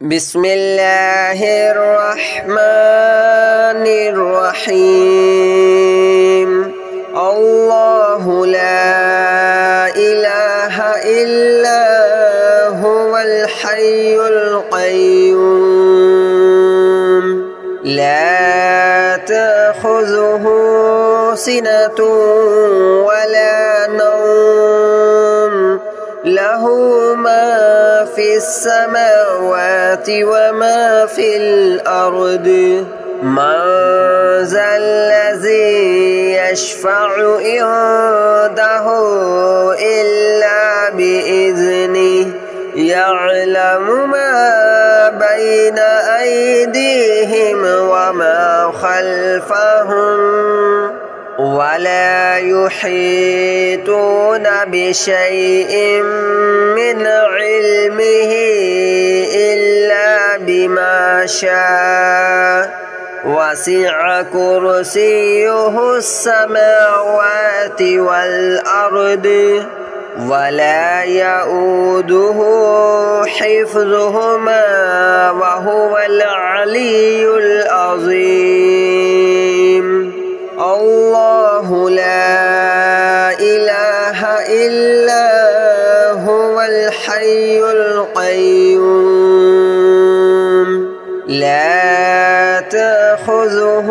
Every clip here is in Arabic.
بسم الله الرحمن الرحيم. الله لا إله إلا هو الحي القيوم لا تأخذه سنة ولا نوم له ما في السماوات وما في الأرض من ذا الذي يشفع عنده إلا بإذنه يعلم ما بين أيديهم وما خلفهم ولا يحيطون بشيء من علمه إلا بما شاء وسع كرسيه السماوات والأرض ولا يؤوده حفظهما وهو العلي العظيم. الله لا إله إلا هو الحي القيوم لا تأخذه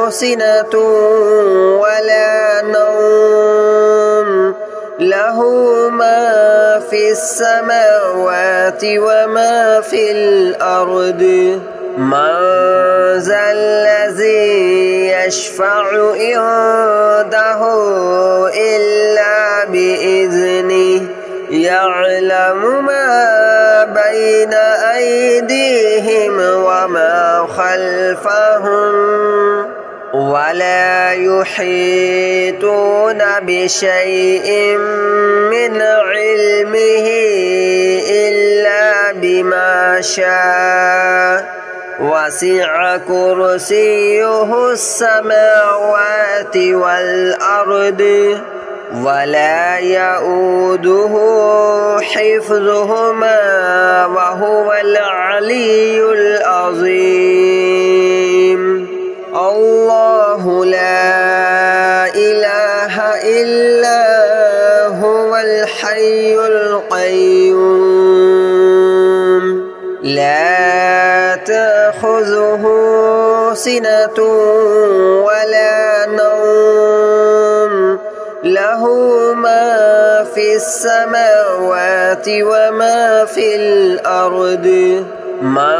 سنة ولا نوم له ما في السماوات وما في الأرض من ذا الذي يشفع عنده إلا بإذنه يعلم ما بين أيديهم وما خلفهم ولا يحيطون بشيء من علمه إلا بما شاء وسع كرسيه السماوات والأرض ولا يؤوده حفظهما وهو العلي العظيم. الله لا إله إلا هو الحي القيوم لا تأخذه سنة ولا نوم له ما في السماوات وما في الأرض من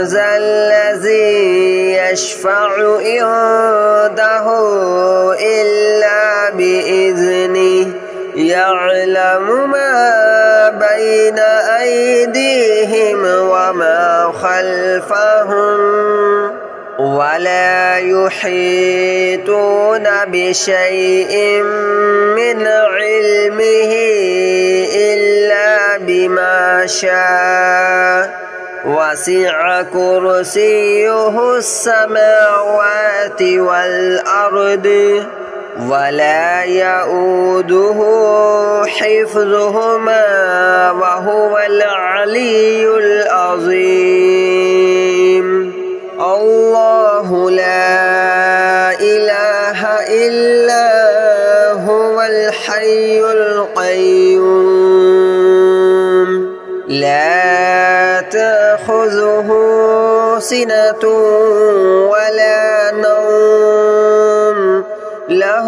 ذا الذي يشفع عنده إلا بإذنه يعلم ما بين أيديهم وما خلفهم ولا يحيطون بشيء من علمه إلا بما شاء وسع كرسيه السماوات والأرض ولا يؤوده حفظهما وهو العلي العظيم. الله لا إله إلا هو الحي القيوم لا تأخذه سنة ولا نوم له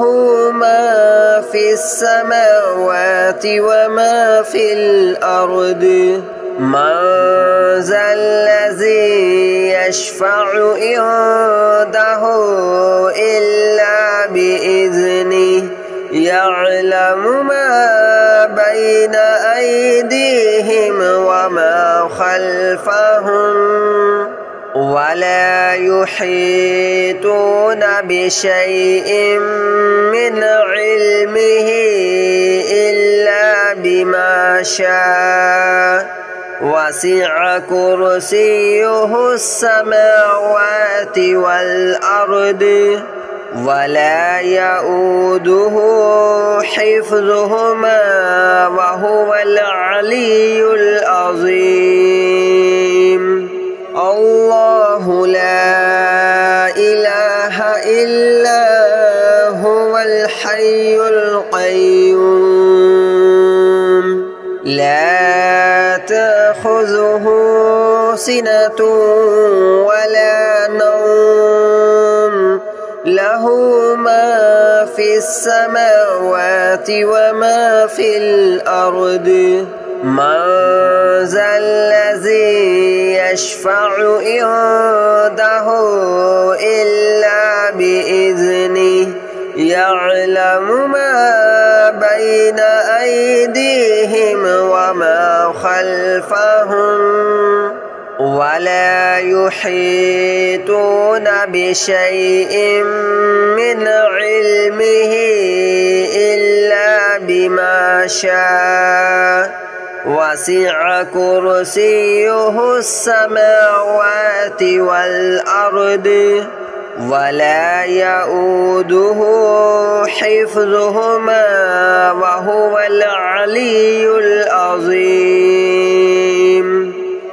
ما في السماوات وما في الأرض من ذا الذي يشفع عنده إلا بإذنه يعلم ما بين أيديهم وما خلفهم ولا يحيطون بشيء من علمه إلا بما شاء وسع كرسيه السماوات والأرض ولا يؤوده حفظهما وهو العلي العظيم. تأخذه سنة ولا نوم له ما في السماوات وما في الأرض من ذا الذي يشفع عنده إلا بإذنه يعلم ما بين أيديهم وما خلفهم ولا يحيطون بشيء من علمه إلا بما شاء وسع كرسيه السماوات والأرض ولا يؤوده حفظهما وهو العلي العظيم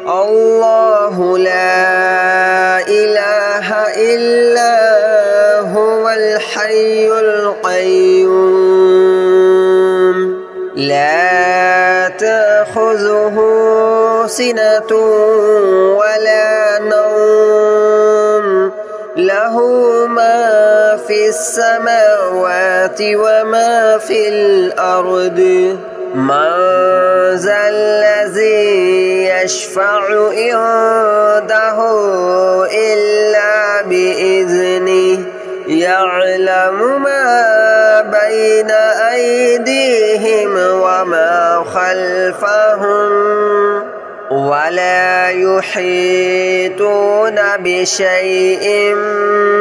الله لا إله إلا هو الحي القيوم لا تأخذه سنة ولا نوم له ما في السماوات وما في الأرض من ذا الذي يشفع عنده إلا بإذنه يعلم ما بين أيديهم وما خلفهم ولا يحيطون بشيء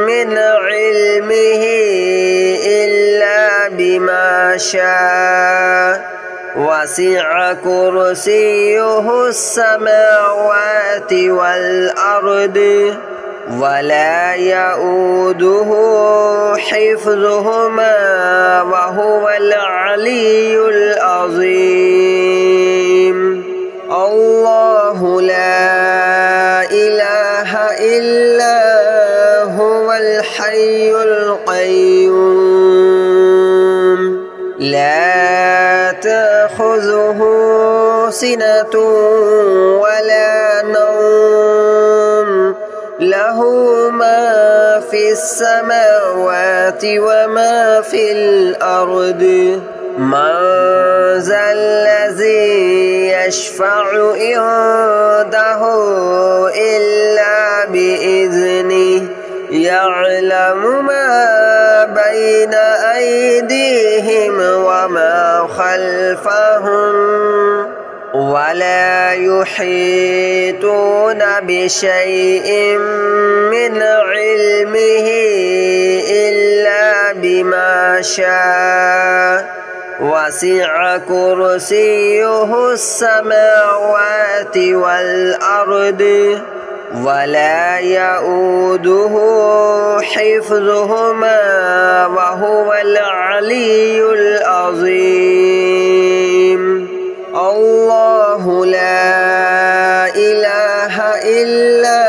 من علمه إلا بما شاء وسع كرسيه السماوات والأرض ولا يؤوده حفظهما وهو العلي العظيم الله لا إله إلا هو الحي القيوم لا تأخذه سنة ولا نوم له ما في السماوات وما في الأرض من ذا الذي يشفع عنده إلا بإذنه يعلم ما بين أيديهم وما خلفهم ولا يحيطون بشيء من علمه إلا بما شاء وسع كرسيه السماوات والأرض ولا يؤوده حفظهما وهو العلي العظيم الله لا إله إلا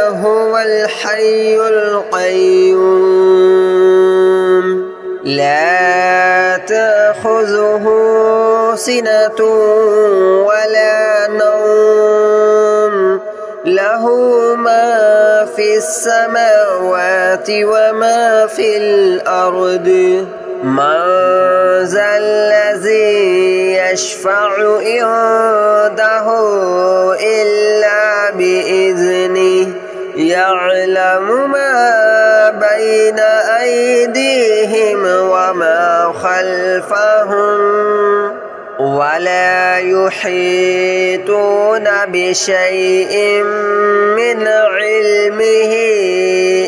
هو الحي القيوم لا تأخذه سنة ولا نوم له ما في السماوات وما في الأرض من ذا الذي يشفع عنده إلا بإذنه يعلم ما بين أيديهم وما خلفهم ولا يحيطون بشيء من علمه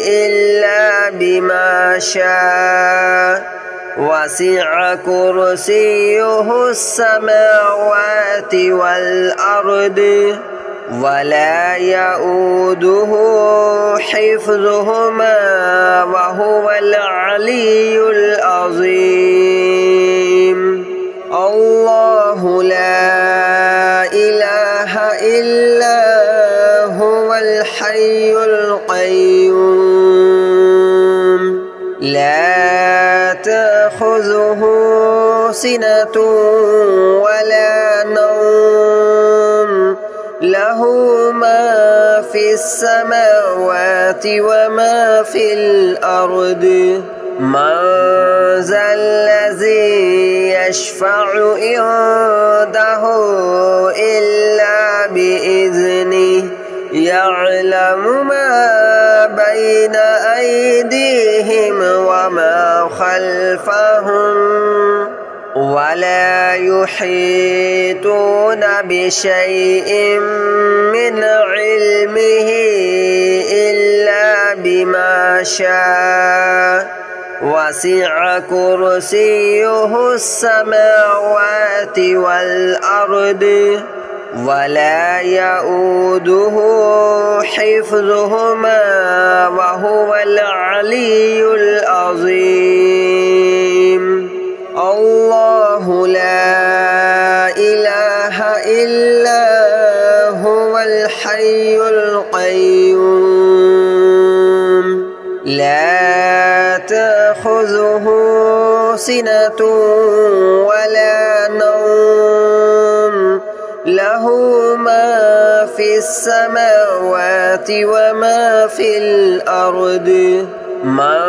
إلا بما شاء وسع كرسيه السماوات والأرض ولا يؤوده حفظهما وهو العلي العظيم الله لا إله إلا هو الحي القيوم لا تأخذه سنة ولا نوم له له ما في السماوات وما في الأرض من ذا الذي يشفع عنده إلا بإذنه يعلم ما بين أيديهم وما خلفهم ولا يحيطون بشيء من علمه إلا بما شاء وسع كرسيه السماوات والأرض ولا يؤوده حفظهما وهو العلي العظيم الله لا إله إلا هو الحي القيوم لا تأخذه سنة ولا نوم له ما في السماوات وما في الأرض من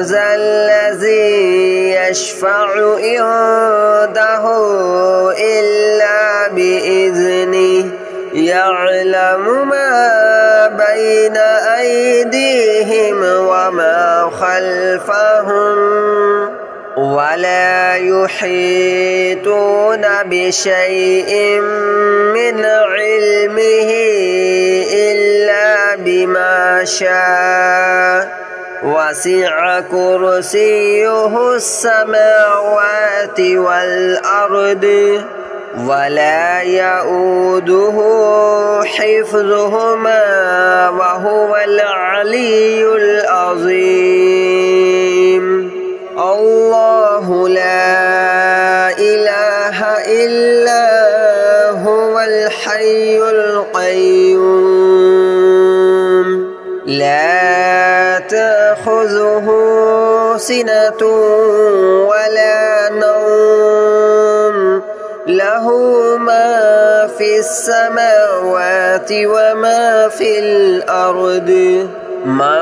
ذا الذي يشفع عنده إلا بإذنه يعلم ما بين أيديهم وما خلفهم ولا يحيطون بشيء من علمه إلا بما شاء وسع كرسيه السماوات والأرض ولا يؤوده حفظهما وهو العلي العظيم الله لا إله إلا هو الحي القيوم لا تأخذه سنة ولا نوم له ما في السماوات وما في الأرض من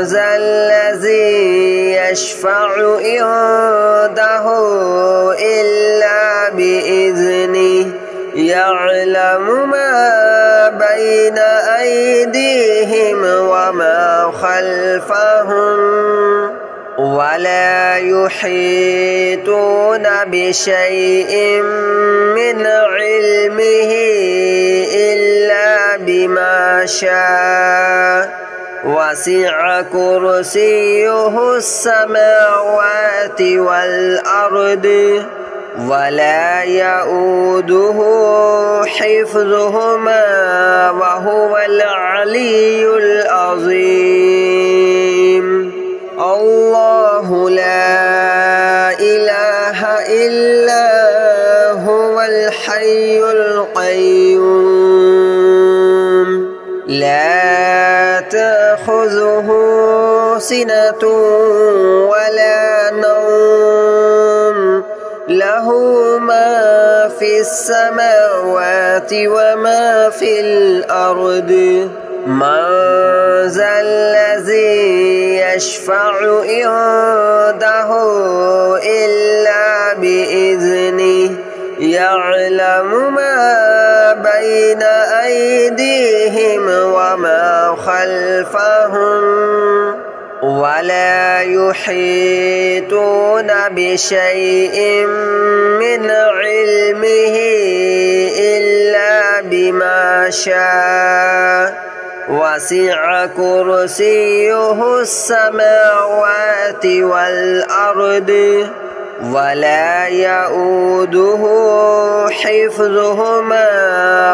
ذا الذي يشفع عنده إلا بإذنه يعلم ما بين أيديهم وما خلفهم ولا يحيطون بشيء من علمه إلا بما شاء وسع كرسيه السماوات والأرض ولا يؤوده حفظهما وهو العلي العظيم الله لا إله إلا هو الحي القيوم لا تأخذه سنة ولا نوم له ما في السماوات وما في الأرض من ذا الذي يشفع عنده إلا بإذنه يعلم ما بين أيديهم وما خلفهم ولا يحيطون بشيء من علمه إلا بما شاء وسع كرسيه السماوات والأرض ولا يؤوده حفظهما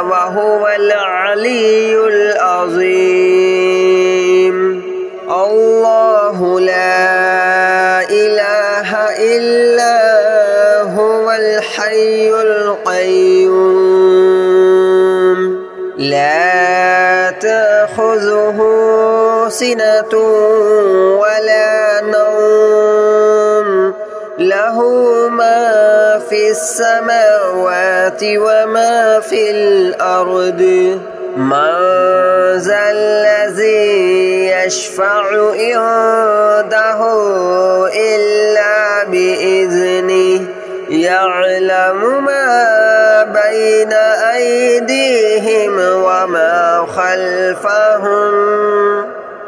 وهو العلي العظيم الله لا إله إلا هو الحي القيوم لا تأخذه سنة ولا نوم له ما في السماوات وما في الأرض من ذا الذي يشفع عنده إلا بإذنه يعلم ما بين أيديهم وما خلفهم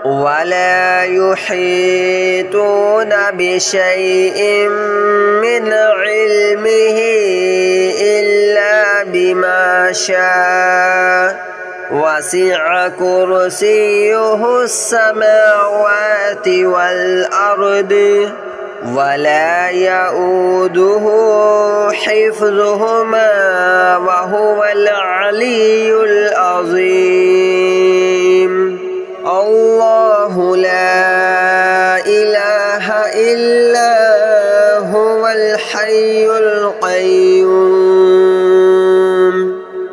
ولا يحيطون بشيء من علمه إلا بما شاء وسع كرسيه السماوات والأرض ولا يؤوده حفظهما وهو العلي العظيم الله لا إله إلا هو الحي القيوم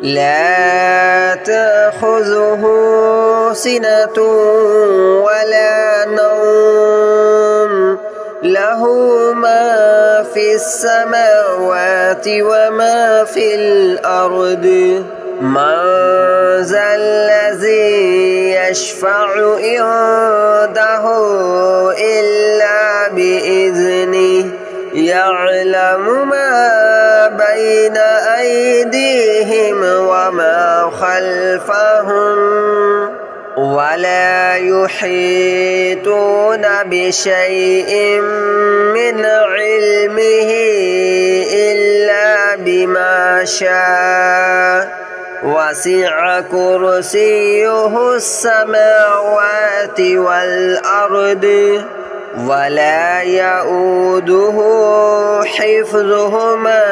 لا تأخذه سنة ولا نوم له ما في السماوات وما في الأرض من ذا الذي يشفع عنده إلا بإذنه يعلم ما بين أيديهم وما خلفهم ولا يحيطون بشيء من علمه إلا بما شاء وسع كرسيه السماوات والأرض ولا يؤوده حفظهما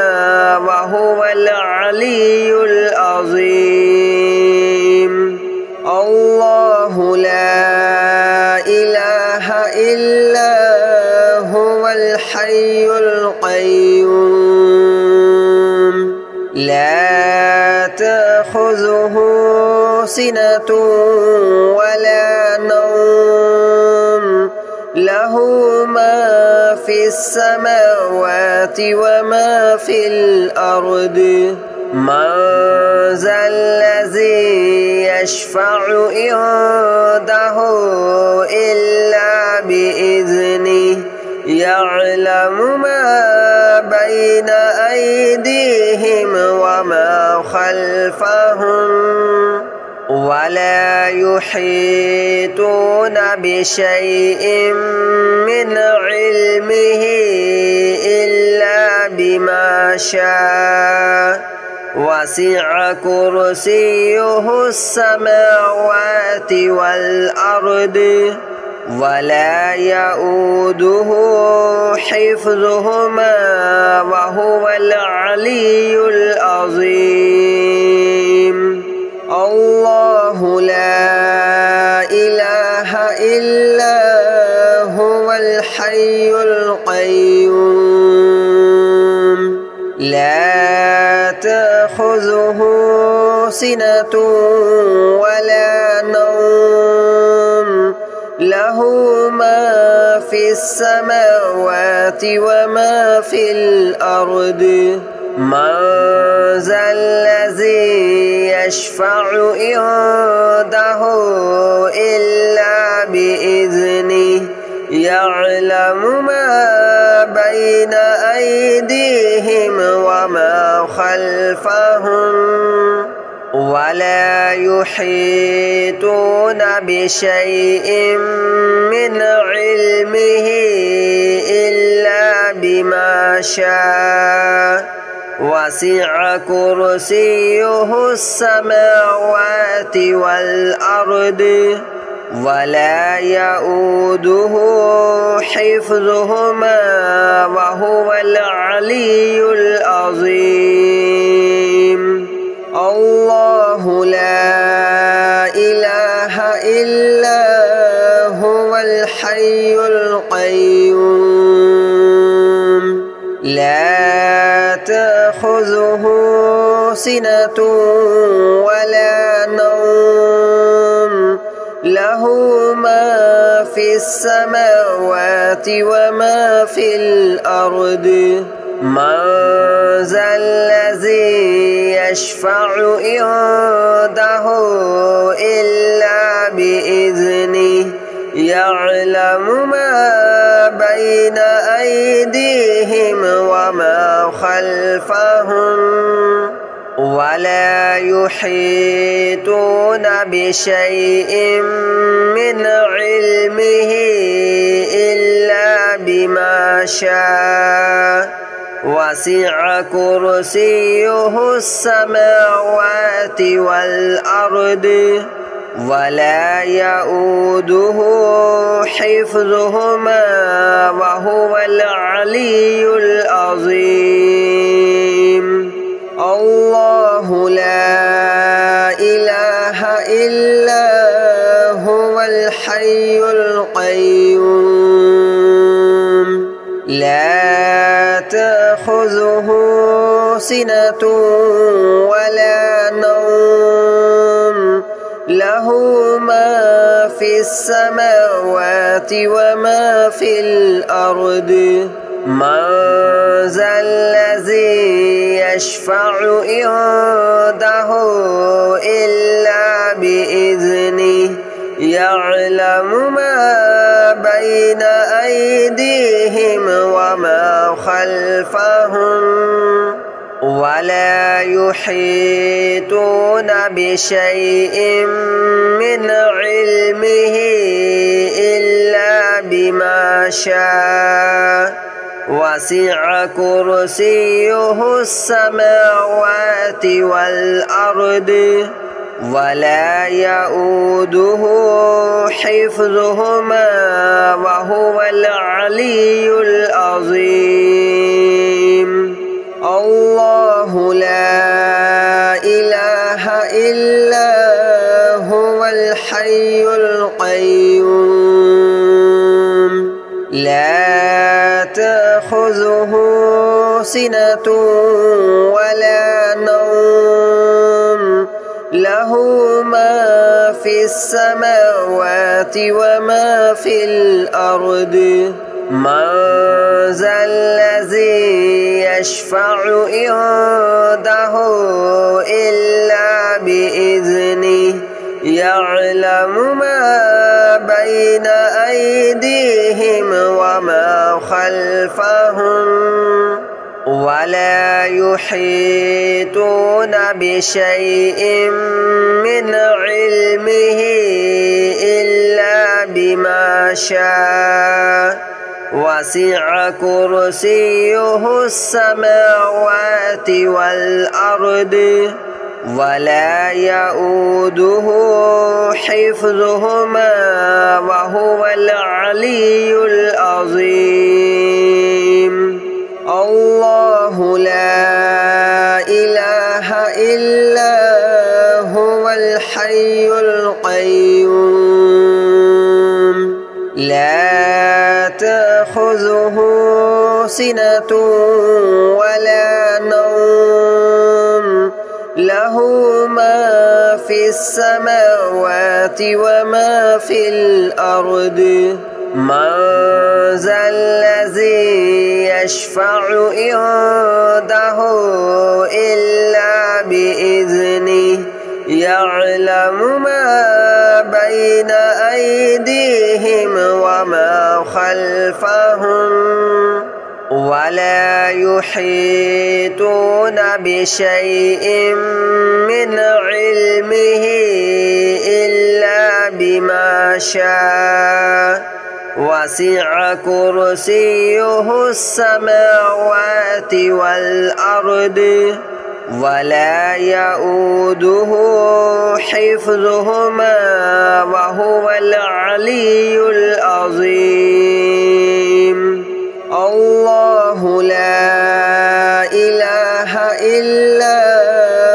وهو العلي العظيم الله لا إله إلا هو الحي القيوم لا تأخذه سنة ولا نوم له ما في السماوات وما في الأرض من ذا الذي يشفع عنده إلا بإذنه يعلم ما بين أيديهم وما خلفهم ولا يحيطون بشيء من علمه إلا بما شاء وسع كرسيه السماوات والأرض ولا يؤوده حفظهما وهو العلي العظيم الله لا إله إلا هو الحي القيوم لا تأخذه سنة ولا نوم له ما في السماوات وما في الأرض من ذا الذي يشفع عنده إلا بإذنه يعلم ما بين أيديهم وما خلفهم ولا يحيطون بشيء من علمه إلا بما شاء وسع كرسيه السماوات والأرض ولا يؤوده حفظهما وهو العلي العظيم الله لا إله إلا هو الحي القيوم لا تأخذه سنة ولا نوم له ما في السماوات وما في الأرض من ذا الذي يشفع عنده إلا بإذنه يعلم ما بين أيديهم وما خلفهم ولا يحيطون بشيء من علمه إلا بما شاء وسع كرسيه السماوات والأرض ولا يؤوده حفظهما وهو العلي العظيم الله لا إله إلا هو الحي القيوم لا تأخذه سنة ولا نوم له ما في السماوات وما في الأرض من ذا الذي يشفع عنده إلا بإذنه يعلم ما بين أيديهم وما خلفهم ولا يحيطون بشيء من علمه إلا بما شاء وسع كرسيه السماوات والأرض ولا يؤوده حفظهما وهو العلي العظيم الله لا إله إلا هو الحي القيوم لا تأخذه سنة ولا نوم له ما في السماوات وما في الأرض من ذا الذي يشفع عنده إلا بإذنه يعلم ما بين أيديهم وما خلفهم ولا يحيطون بشيء من علمه إلا بما شاء وسع كرسيه السماوات والأرض ولا يؤوده حفظهما وهو العلي العظيم الله لا إله إلا هو الحي القيوم لا تأخذه سنة ولا نوم له ما في السماوات وما في الأرض من ذا الذي يشفع عنده إلا بإذنه يعلم ما بين أيديهم وما خلفهم ولا يحيطون بشيء من علمه إلا بما شاء وسع كرسيه السماوات والأرض ولا يؤوده حفظهما وهو العلي العظيم الله لا إله إلا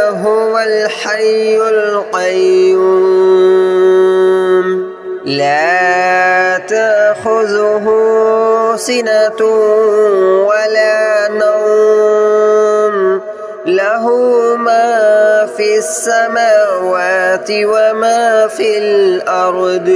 هو الحي القيوم لا تأخذه سنة ولا نوم له ما في السماوات وما في الأرض